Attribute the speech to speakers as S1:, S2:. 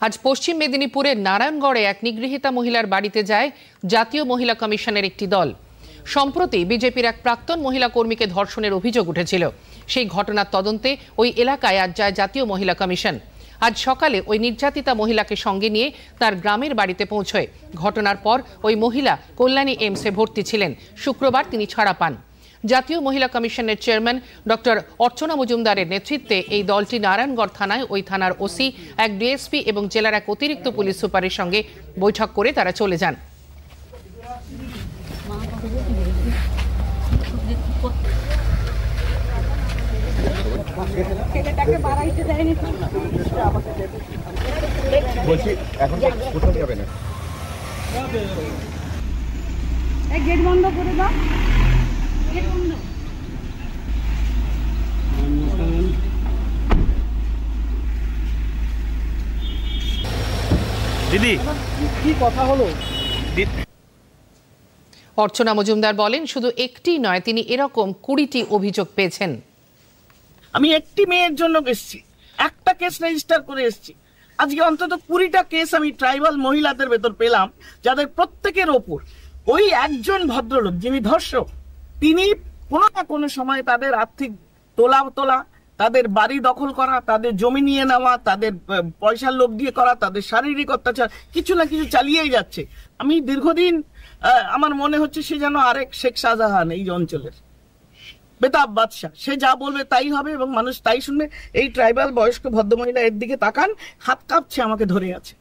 S1: আজ পশ্চিম মেদিনীপুরের নারায়ণগড়ে এক নিগৃহীতা মহিলার বাড়িতে যায় জাতীয় মহিলা কমিশনের একটি দল। সম্প্রতি বিজেপির এক প্রাক্তন মহিলা কর্মীকে ধর্ষণের অভিযোগ উঠেছিল। সেই ঘটনার তদন্তে ওই এলাকায় আজ যায় জাতীয় মহিলা কমিশন। আজ সকালে ওই নির্যাতিতা মহিলাকে সঙ্গে নিয়ে তার গ্রামের বাড়িতে পৌঁছয়। ঘটনার পর ওই মহিলা কল্যাণী এইমসে ভর্তি ছিলেন। শুক্রবার তিনি ছাড়া পান। জাতীয় মহিলা কমিশনের চেয়ারম্যান ডক্টর অর্চনা মজুমদারের নেতৃত্বে এই দলটি নারায়ণগড় থানায় ওই থানার ওসি, এক ডিএসপি এবং জেলার এক অতিরিক্ত পুলিশ সুপারের সঙ্গে বৈঠক করে তারা চলে যান।
S2: গেট বন্ধ করে দাও।
S3: দিদি কি কথা হলো?
S1: অর্চনা মজুমদার বলেন, শুধু একটি নয়, তিনি এরকম 20টি অভিযোগ পেয়েছেন।
S4: আমি একটি মেয়ের জন্য এসেছি, একটা কেস রেজিস্টার করে এসেছি। আজকে অন্তত 20টা কেস আমি ট্রাইবাল মহিলাদের ভেতর পেলাম, যাদের প্রত্যেকের ওপর ওই একজন ভদ্রলোক যিনি ধর্ষক, তিনি কোনো না কোনো সময় তাদের আর্থিক তোলা, তাদের বাড়ি দখল করা, তাদের জমি নিয়ে নেওয়া, তাদের পয়সার লোভ দিয়ে করা, তাদের শারীরিক অত্যাচার কিছু না কিছু চালিয়েই যাচ্ছে। আমি দীর্ঘদিন আমার মনে হচ্ছে সে যেন আরেক শেখ শাহজাহান এই অঞ্চলের বেতাব বাদশাহ। সে যা বলবে তাই হবে এবং মানুষ তাই শুনবে। এই ট্রাইবাল বয়স্ক ভদ্রমহিলা এর দিকে তাকান, হাত কাঁপছে, আমাকে ধরে আছে।